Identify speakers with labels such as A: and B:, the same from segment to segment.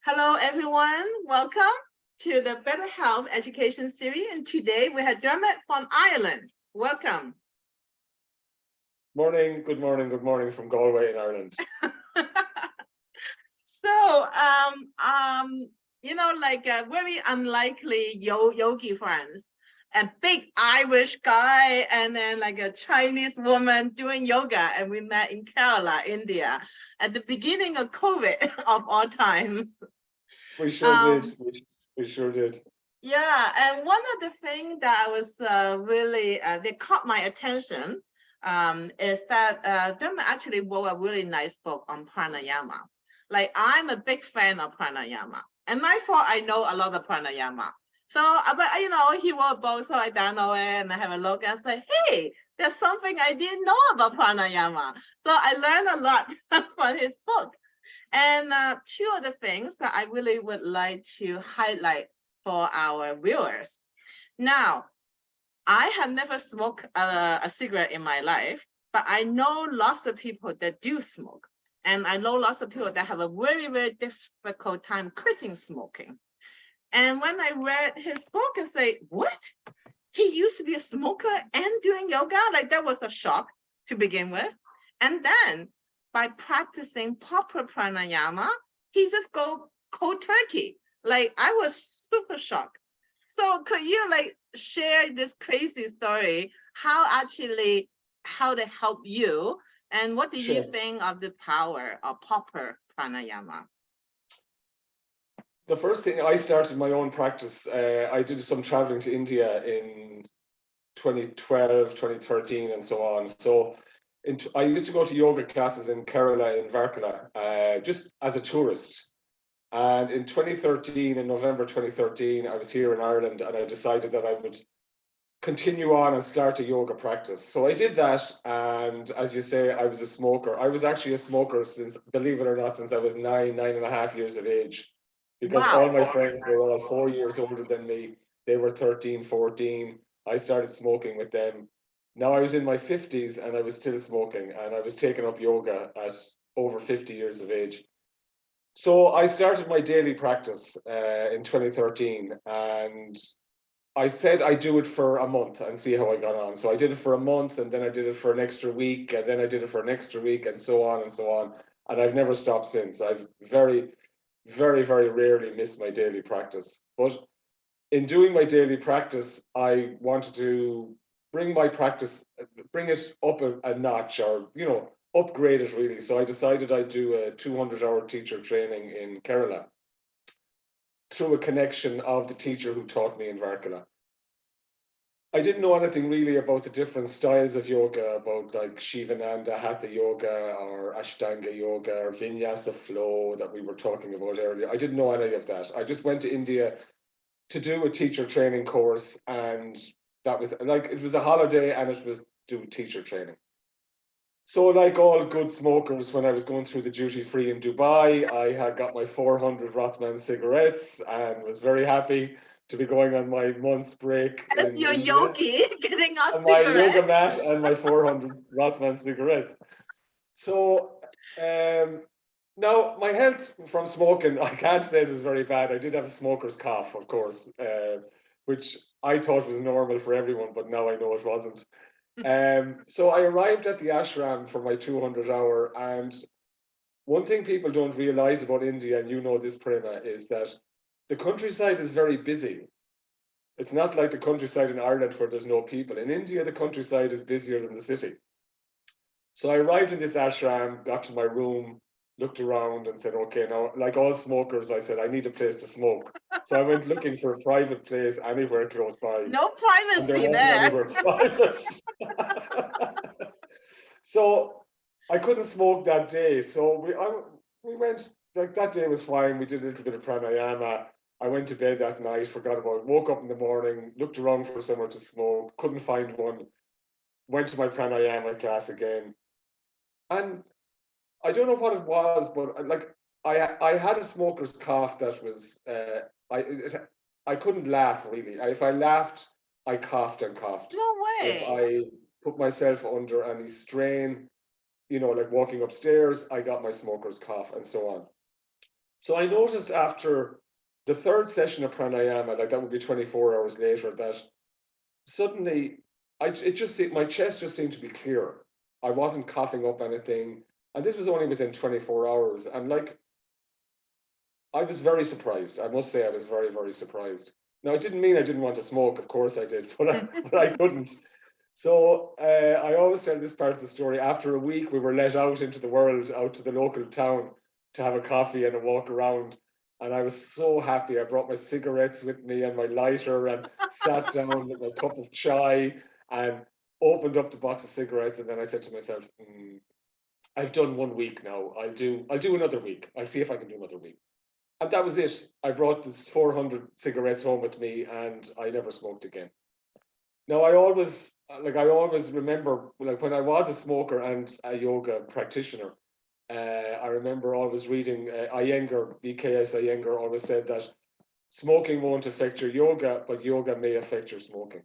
A: Hello, everyone. Welcome to the Better Health Education Series. And today we have Dermot from Ireland. Welcome.
B: Morning, good morning from Galway in Ireland.
A: So, like a very unlikely yogi friends, a big Irish guy, and then like a Chinese woman doing yoga, and we met in Kerala, India, at the beginning of COVID of all times.
B: We sure did. We sure did.
A: Yeah, and one of the things that was really they caught my attention is that Dermot actually wrote a really nice book on pranayama. Like I'm a big fan of pranayama, and I thought I know a lot of pranayama. So, but he wrote a book, so I download it and I have a look and say, hey, there's something I didn't know about pranayama. So I learned a lot from his book. And two of the things that I really would like to highlight for our viewers. Now, I have never smoked a cigarette in my life, but I know lots of people that do smoke. And I know lots of people that have a very, very difficult time quitting smoking. And when I read his book, I say, what? He used to be a smoker and doing yoga? Like that was a shock to begin with. And then by practicing proper pranayama, he just go cold turkey. Like I was super shocked. So could you like share this crazy story? How to help you, and what do you
B: Sure.
A: think of the power of proper pranayama?
B: The first thing I started my own practice, I did some traveling to India in 2012, 2013, and so on. So I used to go to yoga classes in Kerala, in Varkala, just as a tourist. And in 2013, in November 2013, I was here in Ireland and I decided that I would continue on and start a yoga practice. So I did that. And as you say, I was a smoker. I was actually a smoker since, believe it or not, since I was 9.5 years of age, because all
A: Wow.
B: my friends were all 4 years older than me. They were 13, 14. I started smoking with them. Now I was in my 50s and I was still smoking, and I was taking up yoga at over 50 years of age. So I started my daily practice in 2013, and I said I'd do it for a month and see how I got on. So I did it for a month, and then I did it for an extra week, and then I did it for an extra week, and so on and so on. And I've never stopped since. I've very, very, very rarely missed my daily practice. But in doing my daily practice, I wanted to bring my practice, bring it up a notch, or upgrade it really. So I decided I'd do a 200-hour teacher training in Kerala through a connection of the teacher who taught me in Varkala. I didn't know anything really about the different styles of yoga, about like Shivananda, Hatha yoga, or Ashtanga yoga, or Vinyasa flow that we were talking about earlier. I didn't know any of that. I just went to India to do a teacher training course, and that was like, it was a holiday and it was do teacher training. So like all good smokers, when I was going through the duty free in Dubai, I had got my 400 Rothman cigarettes and was very happy to be going on my month's break
A: As
B: in
A: your
B: India,
A: yogi getting our
B: and my yoga
A: cigarettes.
B: mat and my 400 Rothman cigarettes. So now my health from smoking, I can't say it was very bad. I did have a smoker's cough, of course, which I thought was normal for everyone, but now I know it wasn't. So I arrived at the ashram for my 200-hour, and one thing people don't realize about India, and you know this, Prema, is that the countryside is very busy. It's not like the countryside in Ireland where there's no people. In India, the countryside is busier than the city. So I arrived in this ashram, got to my room, looked around and said, okay, now, like all smokers, I said, I need a place to smoke. So I went looking for a private place anywhere close by,
A: No
B: and there
A: privacy
B: wasn't
A: there.
B: anywhere private. So I couldn't smoke that day. So we went, like that day was fine. We did a little bit of pranayama. I went to bed that night, forgot about it, woke up in the morning, looked around for somewhere to smoke, couldn't find one, went to my pranayama class again. And I don't know what it was, but like I had a smoker's cough that was I couldn't laugh really. If I laughed, I coughed and coughed.
A: No
B: If
A: way.
B: I put myself under any strain, like walking upstairs, I got my smoker's cough and so on. So I noticed after the third session of pranayama, like that would be 24 hours later, that suddenly my chest just seemed to be clearer. I wasn't coughing up anything. And this was only within 24 hours. And like, I was very surprised. I must say I was very, very surprised. Now, it didn't mean I didn't want to smoke. Of course I did, but I couldn't. So I always tell this part of the story. After a week, we were let out into the world, out to the local town to have a coffee and a walk around. And I was so happy. I brought my cigarettes with me and my lighter and sat down with my cup of chai and opened up the box of cigarettes. And then I said to myself, I've done 1 week now. I'll do another week. I'll see if I can do another week. And that was it. I brought this 400 cigarettes home with me and I never smoked again. Now, I always remember, like when I was a smoker and a yoga practitioner, I remember always reading Iyengar, BKS Iyengar always said that smoking won't affect your yoga, but yoga may affect your smoking.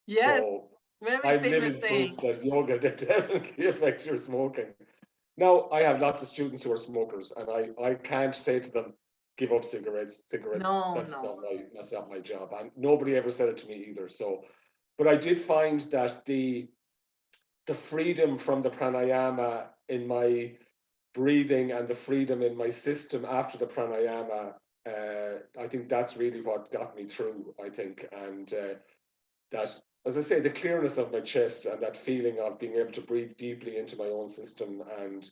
A: Yes,
B: So
A: very
B: I'm
A: famous
B: living
A: saying.
B: proof that yoga definitely affects your smoking. Now, I have lots of students who are smokers, and I can't say to them, give up cigarettes.
A: No,
B: That's
A: no.
B: that's not my job. And nobody ever said it to me either. So, but I did find that the freedom from the pranayama in my breathing and the freedom in my system after the pranayama, I think that's really what got me through, I think. And that, as I say, the clearness of my chest and that feeling of being able to breathe deeply into my own system and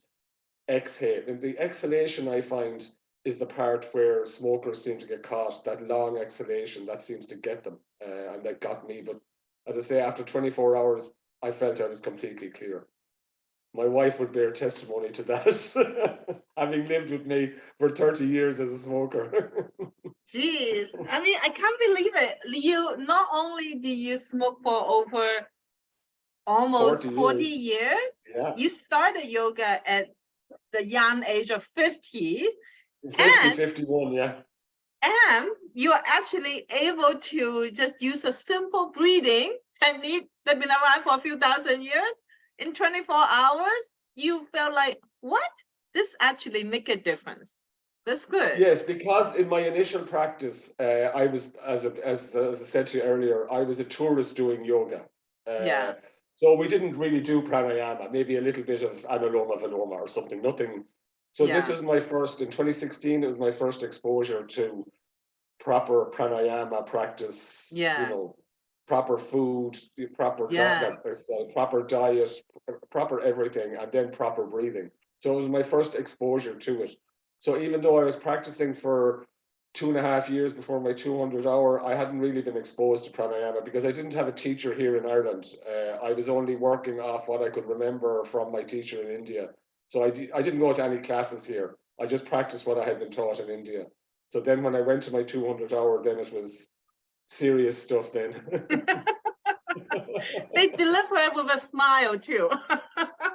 B: exhale. And the exhalation, I find, is the part where smokers seem to get caught. That long exhalation, that seems to get them, and that got me. But as I say, after 24 hours, I felt I was completely clear. My wife would bear testimony to that, having lived with me for 30 years as a smoker.
A: Jeez, I mean, I can't believe it. You not only do you smoke for over almost
B: 40
A: 40
B: years.
A: years,
B: Yeah.
A: you started yoga at the young age of 50,
B: 50,
A: and
B: 51, yeah.
A: and you're actually able to just use a simple breathing technique that's been around for a few thousand years. In 24 hours, you felt like, what? This actually make a difference. That's good.
B: Yes, because in my initial practice, I was, as I said to you earlier, I was a tourist doing yoga.
A: Yeah.
B: So we didn't really do pranayama, maybe a little bit of anuloma viloma or something, nothing. So this
A: Yeah.
B: was my first, in 2016, it was my first exposure to proper pranayama practice,
A: Yeah.
B: proper food, proper
A: Yeah.
B: proper diet, proper everything, and then proper breathing. So it was my first exposure to it. So even though I was practicing for 2.5 years before my 200 hour, I hadn't really been exposed to pranayama because I didn't have a teacher here in Ireland. I was only working off what I could remember from my teacher in India. So I didn't go to any classes here. I just practiced what I had been taught in India. So then when I went to my 200 hour, then it was serious stuff then.
A: They deliver it with a smile too.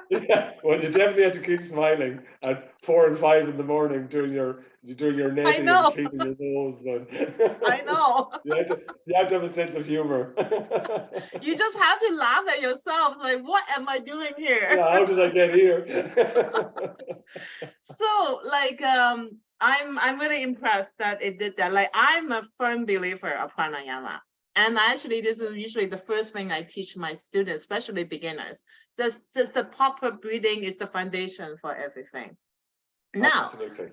B: Yeah, well, you definitely had to keep smiling at 4 and 5 in the morning doing your
A: I
B: netting and
A: know.
B: cleaning your nose. Then
A: I know.
B: you had to have a sense of humor.
A: You just have to laugh at yourself. Like, what am I doing here?
B: Yeah, how did I get here?
A: So, like, I'm really impressed that it did that. Like, I'm a firm believer of pranayama. And actually, this is usually the first thing I teach my students, especially beginners. Just the proper breathing is the foundation for everything. Now,
B: Absolutely.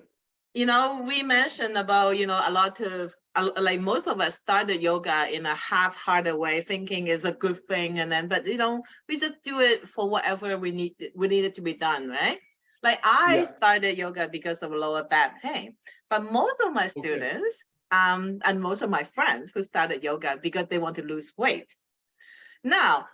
A: we mentioned about, a lot of, like most of us started yoga in a half-hearted way, thinking it's a good thing. And then, but, we just do it for whatever we need it to be done, right? Like I
B: Yeah.
A: started yoga because of lower back pain, but most of my
B: Okay.
A: students, and most of my friends who started yoga because they want to lose weight. Now,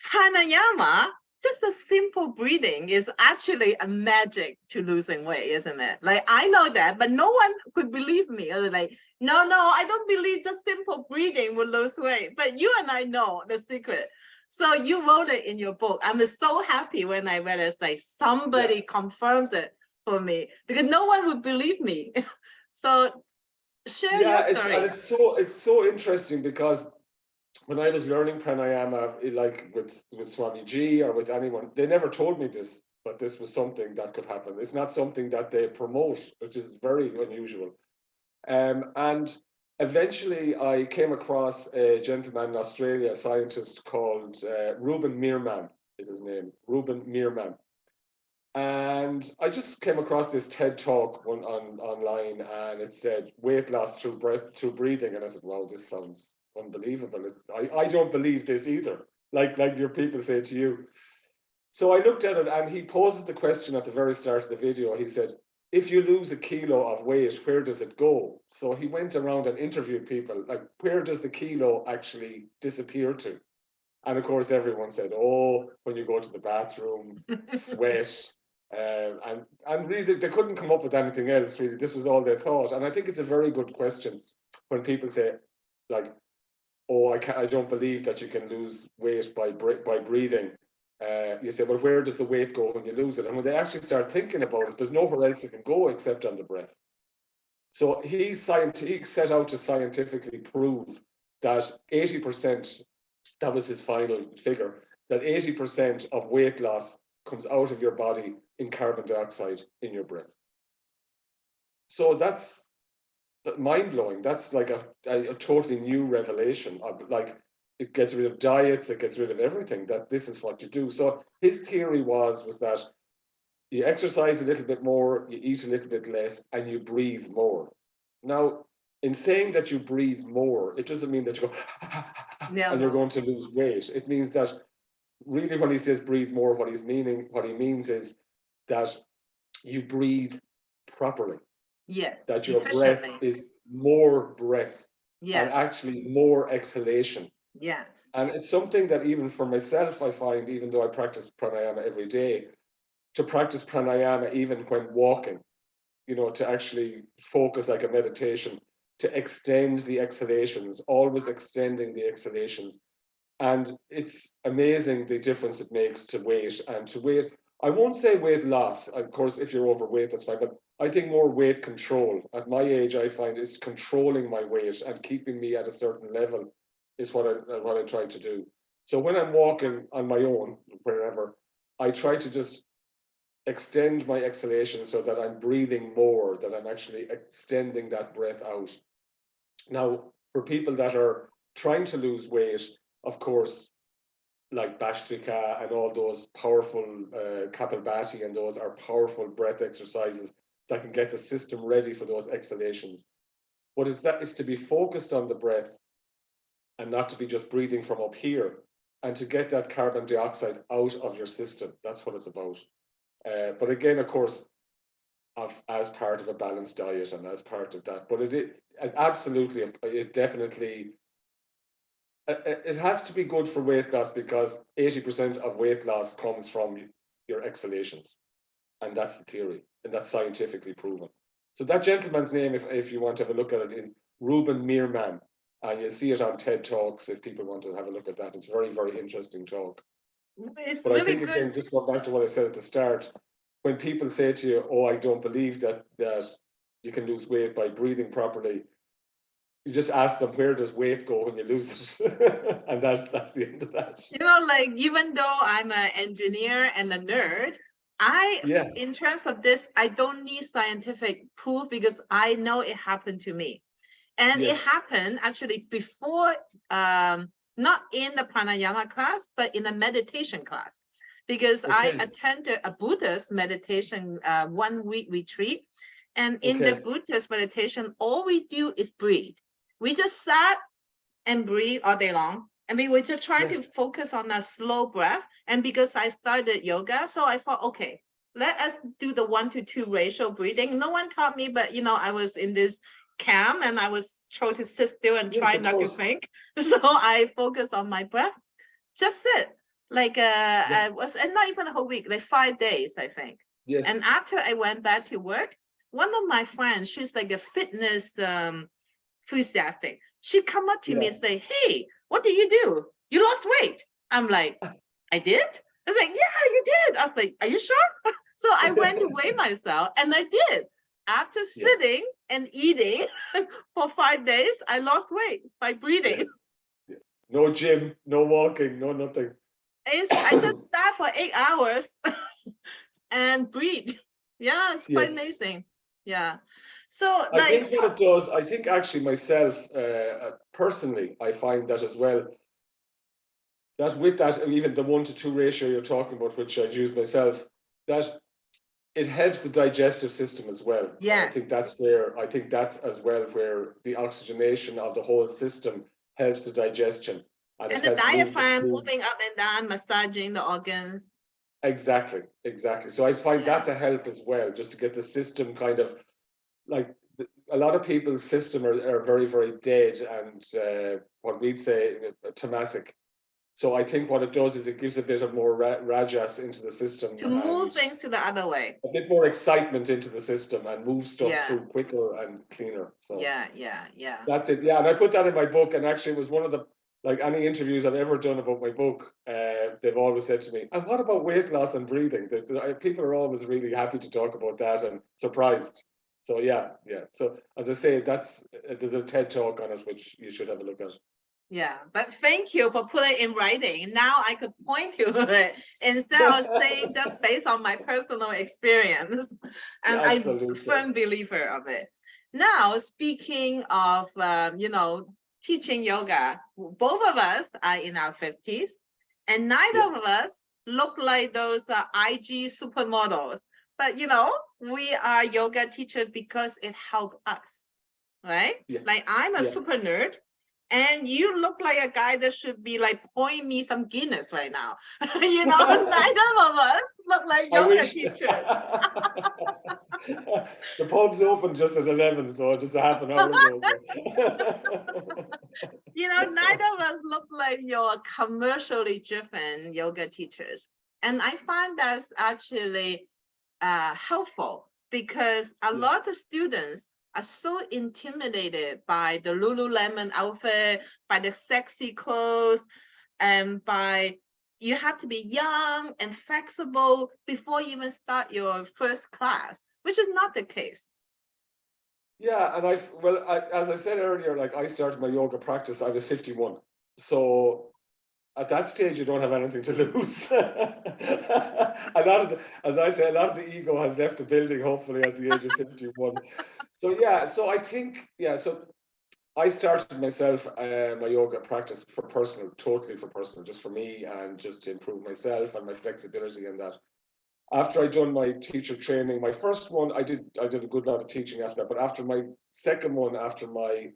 A: pranayama, just a simple breathing is actually a magic to losing weight, isn't it? Like I know that, but no one could believe me. I was like, no, I don't believe just simple breathing will lose weight. But you and I know the secret. So you wrote it in your book. I'm so happy when I read it. It's like somebody confirms it for me because no one would believe me. So share your story.
B: It's so interesting because when I was learning pranayama, like with Swami Ji or with anyone, they never told me this. but this was something that could happen. It's not something that they promote, which is very unusual. And eventually I came across a gentleman in Australia, a scientist called Ruben Meerman is his name, Ruben Meerman. And I just came across this TED talk online, and it said weight loss through breathing. And I said, wow, this sounds unbelievable. I don't believe this either. Like your people say to you. So I looked at it, and he poses the question at the very start of the video. He said, if you lose a kilo of weight, where does it go? So he went around and interviewed people, like, where does the kilo actually disappear to? And of course, everyone said, oh, when you go to the bathroom, sweat. And really, they couldn't come up with anything else, really. This was all they thought. And I think it's a very good question when people say, like, oh, I don't believe that you can lose weight by breathing. You say, well, where does the weight go when you lose it? And when they actually start thinking about it, there's nowhere else it can go except on the breath. So he set out to scientifically prove that 80%, that was his final figure, that 80% of weight loss comes out of your body in carbon dioxide in your breath. So that's mind-blowing. That's like a totally new revelation. Like, it gets rid of diets, it gets rid of everything, that this is what you do. So his theory was that you exercise a little bit more, you eat a little bit less, and you breathe more. Now, in saying that you breathe more, it doesn't mean that you go and you're going to lose weight. It means that really, when he says breathe more, what he means is that you breathe properly.
A: Yes.
B: That your breath is more breath.
A: Yes.
B: And actually more exhalation.
A: Yes.
B: And it's something that even for myself, I find, even though I practice pranayama every day, to practice pranayama even when walking, to actually focus like a meditation, to extend the exhalations, always extending the exhalations. And it's amazing the difference it makes to weight and to weight. I won't say weight loss. Of course, if you're overweight, that's fine. But I think more weight control. At my age, I find is controlling my weight and keeping me at a certain level is what I try to do. So when I'm walking on my own, wherever, I try to just extend my exhalation so that I'm breathing more, that I'm actually extending that breath out. Now, for people that are trying to lose weight, of course, like Bhastrika and all those powerful Kapalbhati, and those are powerful breath exercises that can get the system ready for those exhalations. But is to be focused on the breath and not to be just breathing from up here, and to get that carbon dioxide out of your system. That's what it's about. But again, of course, as part of a balanced diet and as part of that. But it absolutely, it definitely, it has to be good for weight loss, because 80% of weight loss comes from your exhalations. And that's the theory, and that's scientifically proven. So that gentleman's name, if you want to have a look at it, is Ruben Meerman. And you'll see it on TED Talks if people want to have a look at that. It's very, very interesting talk. But really, I think, again, just going back to what I said at the start, when people say to you, oh, I don't believe that you can lose weight by breathing properly, you just ask them, where does weight go when you lose it? And that's the end of that.
A: Like, even though I'm an engineer and a nerd, in terms of this, I don't need scientific proof, because I know it happened to me. And it happened actually before, not in the pranayama class, but in a meditation class, because I attended a Buddhist meditation 1 week retreat. And in the Buddhist meditation, all we do is breathe. We just sat and breathe all day long. And we were just trying to focus on a slow breath. And because I started yoga, so I thought, okay, let us do the 1-to-2 ratio breathing. No one taught me, but I was in this camp and I was trying to sit still and try not to think. So I focused on my breath. Just sit. Like I was, and not even a whole week, like 5 days, I think. And after I went back to work, one of my friends, she's like a fitness enthusiastic. She come up to me and say, hey, what did you do? You lost weight. I'm like, I did? I was like, yeah, you did. I was like, are you sure? So I went to weigh myself, and I did. After sitting and eating for 5 days, I lost weight by breathing.
B: No gym, no walking, no nothing.
A: I just sat for 8 hours and breathe. Yeah, it's quite
B: Yes.
A: amazing. Yeah. So
B: I
A: like,
B: think what it does, I think actually myself, personally, I find that as well, that with that, even the 1-to-2 ratio you're talking about, which I'd use myself, that it helps the digestive system as well. And
A: yes.
B: I think that's as well where the oxygenation of the whole system helps the digestion and it
A: And the
B: helps move the
A: diaphragm
B: food.
A: moving up and down, massaging the organs.
B: Exactly, exactly. So I find
A: Yeah.
B: that's a help as well, just to get the system kind of like a lot of people's system are very, very dead and what we'd say tamasic. So I think what it does is it gives a bit of more rajas into the system
A: To move
B: and
A: things to the other way.
B: a bit more excitement into the system and move stuff
A: Yeah.
B: through quicker and cleaner. So
A: Yeah. Yeah. Yeah.
B: that's it. Yeah, and I put that in my book, and actually it was one of the like any interviews I've ever done about my book. They've always said to me, "And what about weight loss and breathing?" People are always really happy to talk about that and surprised. So yeah, yeah. So as I say, that's there's a TED talk on it which you should have a look at.
A: Yeah, but thank you for putting it in writing. Now I could point to it instead of saying just based on my personal experience. And I'm a
B: Absolutely.
A: firm believer of it. Now, speaking of, teaching yoga, both of us are in our 50s, and neither
B: Yeah,
A: of us look like those IG supermodels. But, we are yoga teachers because it helped us, right?
B: yeah,
A: Like I'm a
B: yeah.
A: super nerd, and you look like a guy that should be like pouring me some Guinness right now. Neither of us look like
B: I
A: yoga
B: wish.
A: teachers.
B: The pub's open just at 11, so just a half an hour ago. So.
A: Neither of us look like your commercially driven yoga teachers. And I find that's actually helpful because a
B: Yeah.
A: lot of students are so intimidated by the Lululemon outfit, by the sexy clothes, and by you have to be young and flexible before you even start your first class, which is not the case.
B: Yeah, and as I said earlier, like I started my yoga practice, I was 51. So at that stage, you don't have anything to lose. As I say, a lot of the ego has left the building, hopefully, at the age of 51. So yeah, so I think, yeah, so I started myself my yoga practice for personal, totally for personal, just for me and just to improve myself and my flexibility and that. After I done my teacher training, my first one, I did a good lot of teaching after that, but after my second one, after my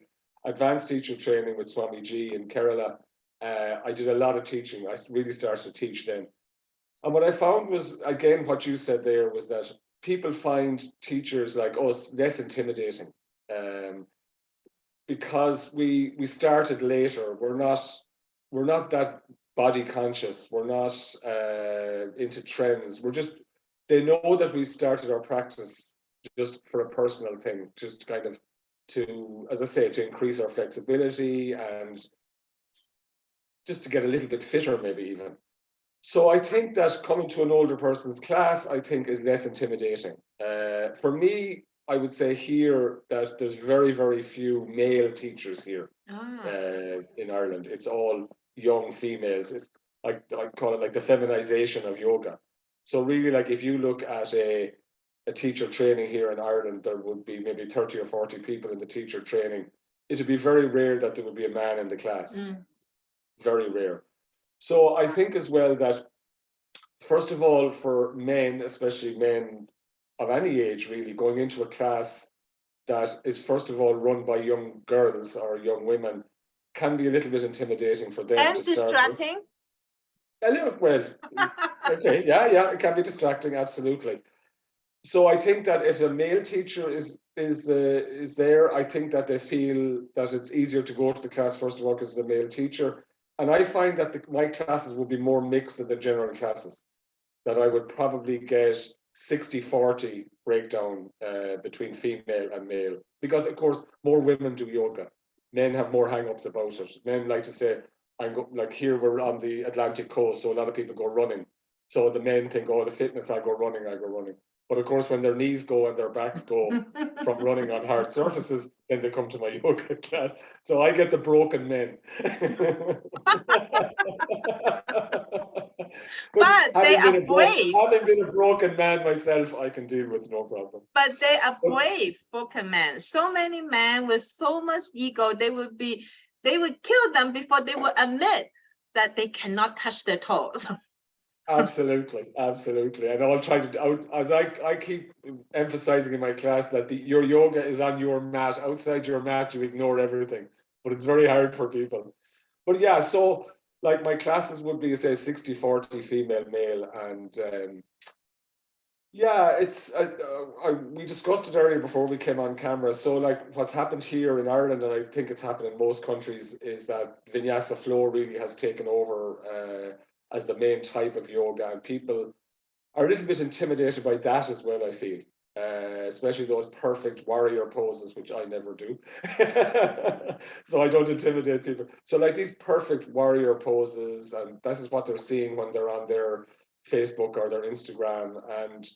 B: advanced teacher training with Swami Ji in Kerala, I did a lot of teaching. I really started to teach then. And what I found was, again, what you said there was that people find teachers like us less intimidating. Um, because we started later. We're not that body conscious. We're not into trends. They know that we started our practice just for a personal thing, just kind of to, as I say, to increase our flexibility and just to get a little bit fitter, maybe even. So I think that coming to an older person's class, I think, is less intimidating. For me, I would say here that there's very, very few male teachers here
A: Ah.
B: in Ireland. It's all young females. It's like I call it like the feminization of yoga. So really, like if you look at a teacher training here in Ireland, there would be maybe 30 or 40 people in the teacher training. It would be very rare that there would be a man in the class.
A: Mm.
B: Very rare. So I think as well that first of all, for men, especially men of any age, really, going into a class that is first of all run by young girls or young women can be a little bit intimidating for them to
A: And
B: start with.
A: distracting.
B: A little, well, okay, yeah, it can be distracting, absolutely. So I think that if a male teacher is there, I think that they feel that it's easier to go to the class first of all because it's a male teacher. And I find that my classes would be more mixed than the general classes. That I would probably get 60-40 breakdown between female and male. Because, of course, more women do yoga. Men have more hang ups about it. Men like to say, like here we're on the Atlantic coast, so a lot of people go running. So the men think, oh, the fitness, I go running, I go running. But of course, when their knees go and their backs go from running on hard surfaces, then they come to my yoga class. So I get the broken men.
A: But they are brave.
B: Having been a broken man myself, I can deal with no problem.
A: But they are brave, broken men. So many men with so much ego, they would kill them before they would admit that they cannot touch their toes.
B: Absolutely, absolutely. And I'll try to, as I keep emphasizing in my class that your yoga is on your mat. Outside your mat, you ignore everything. But it's very hard for people. But yeah, so like my classes would be, say, 60-40 female, male. And yeah, we discussed it earlier before we came on camera. So like what's happened here in Ireland, and I think it's happened in most countries, is that Vinyasa flow really has taken over as the main type of yoga, and people are a little bit intimidated by that as well, I feel. Especially those perfect warrior poses, which I never do. So I don't intimidate people. So like these perfect warrior poses, and this is what they're seeing when they're on their Facebook or their Instagram, and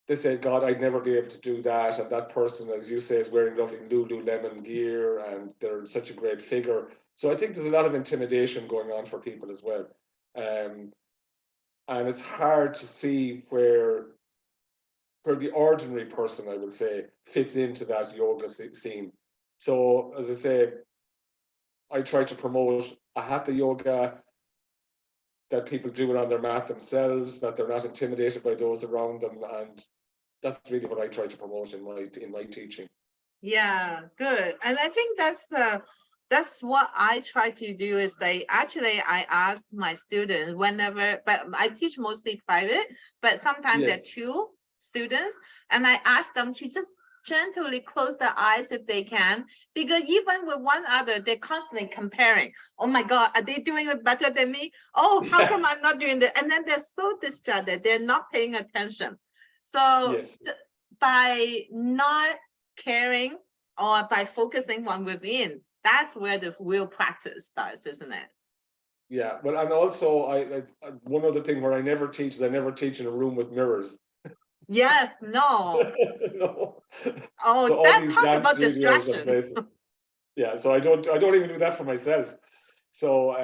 B: they say, God, I'd never be able to do that. And that person, as you say, is wearing lovely Lululemon gear and they're such a great figure. So I think there's a lot of intimidation going on for people as well. And it's hard to see where the ordinary person, I would say, fits into that yoga scene. So as I say, I try to promote a hatha yoga, that people do it on their mat themselves, that they're not intimidated by those around them, and that's really what I try to promote in my teaching.
A: Yeah, good. And I think that's what I try to do is I ask my students whenever, but I teach mostly private, but sometimes there are two students, and I ask them to just gently close their eyes if they can, because even with one other, they're constantly comparing. Oh my God, are they doing it better than me? Oh, how come I'm not doing that? And then they're so distracted, they're not paying attention. So by not caring or by focusing on within, that's where the real practice starts, isn't it?
B: Yeah, well, and also I one other thing where I never teach in a room with mirrors.
A: Yes, no.
B: No.
A: Oh,
B: so
A: that talk about distraction.
B: Yeah, so I don't even do that for myself. So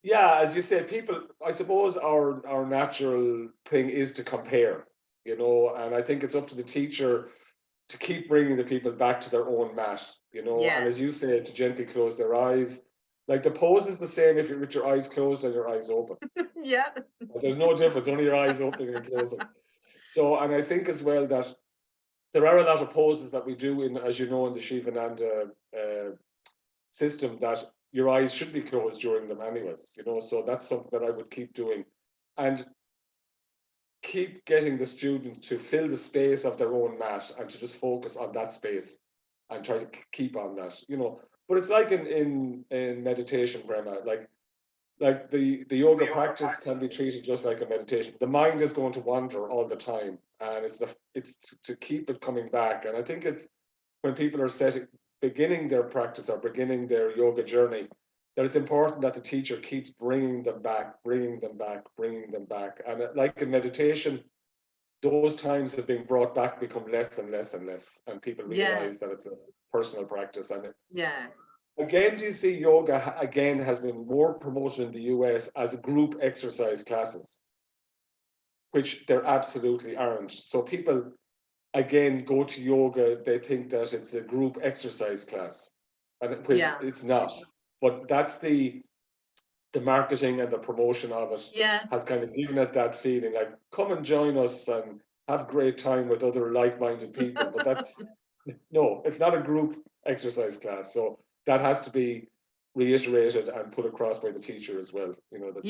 B: yeah, as you say, people, I suppose our natural thing is to compare, and I think it's up to the teacher to keep bringing the people back to their own mat, and as you say, to gently close their eyes. Like the pose is the same if you're with your eyes closed and your eyes open.
A: Yeah.
B: There's no difference, only your eyes opening and closing. So, and I think as well that there are a lot of poses that we do in, as you know, in the Shivananda system, that your eyes should be closed during them anyways, so that's something that I would keep doing. And keep getting the student to fill the space of their own mat and to just focus on that space and try to keep on that, But it's like in meditation, Brema, like the yoga practice can be treated just like a meditation. The mind is going to wander all the time, and it's to keep it coming back. And I think it's when people are beginning their practice or beginning their yoga journey, that it's important that the teacher keeps bringing them back. And like in meditation, those times of being brought back become less and less and less, and people realize that it's a personal practice. And again, do you see yoga again has been more promoted in the US as group exercise classes, which there absolutely aren't. So people again go to yoga, they think that it's a group exercise class, and which it's not. But that's the marketing and the promotion of it has kind of given it that feeling like, come and join us and have great time with other like-minded people. But that's no, it's not a group exercise class. So that has to be reiterated and put across by the teacher as well. That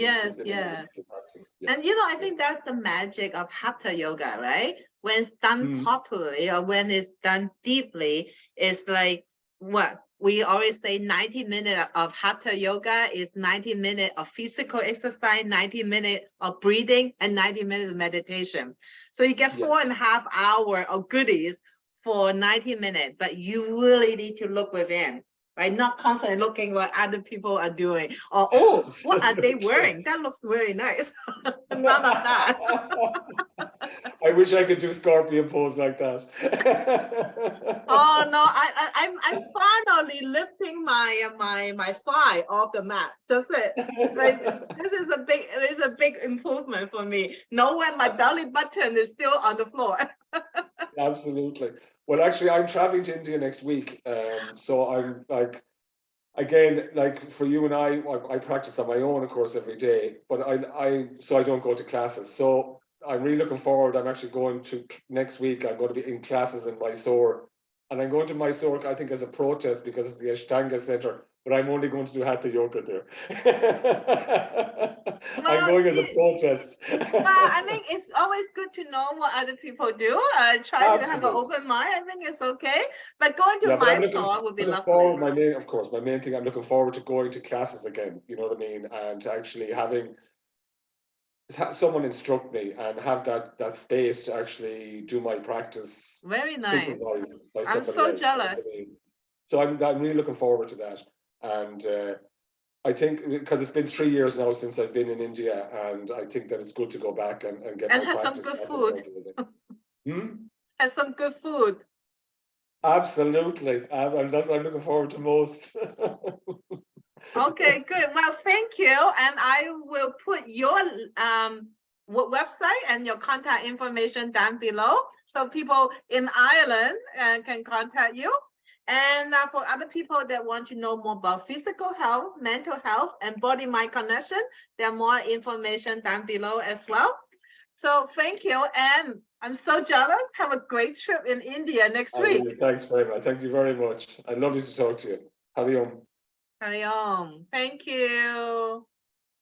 A: And I think that's the magic of hatha yoga, right? When it's done properly or when it's done deeply, it's like what we always say, 90 minutes of hatha yoga is 90 minutes of physical exercise, 90 minutes of breathing, and 90 minutes of meditation. So you get 4.5 hours of goodies for 90 minutes, but you really need to look within, right? Not constantly looking what other people are doing, or what are they wearing? That looks really nice. None of that.
B: I wish I could do scorpion pose like that.
A: Oh no, I'm finally lifting my thigh off the mat. Just it. Like this is it is a big improvement for me. Know when my belly button is still on the floor.
B: Absolutely. Well, actually, I'm traveling to India next week, so I'm like, again, like for you and I practice on my own, of course, every day, but so I don't go to classes. So I'm really looking forward. I'm actually going to next week. I'm going to be in classes in Mysore, and I'm going to Mysore, I think, as a protest because it's the Ashtanga Center. But I'm only going to do Hatha Yoga there. I'm
A: Well,
B: going as a protest.
A: I think it's always good to know what other people do. Try to have an
B: Absolutely.
A: open mind. I think it's okay. But going to
B: Yeah, but I'm
A: Mysore would be
B: looking
A: lovely.
B: forward. Of course, my main thing. I'm looking forward to going to classes again. You know what I mean, and to actually having someone instruct me and have that space to actually do my practice
A: Very nice.
B: supervised by
A: I'm
B: somebody
A: so
B: else. You know what
A: jealous.
B: I mean? So I'm really looking forward to that, and I think because it's been 3 years now since I've been in India, and I think that it's good to go back and get
A: And
B: my
A: have some
B: practice
A: good
B: back in
A: food.
B: order again. Hmm?
A: Have some good food.
B: Absolutely, and that's what I'm looking forward to most.
A: Okay, good. Well, thank you. And I will put your website and your contact information down below so people in Ireland can contact you. And for other people that want to know more about physical health, mental health, and body-mind connection, there are more information down below as well. So thank you. And I'm so jealous. Have a great trip in India next week.
B: Thanks very much. Thank you very much. I'd love to talk to you. Hari Om.
A: Carry on. Thank you.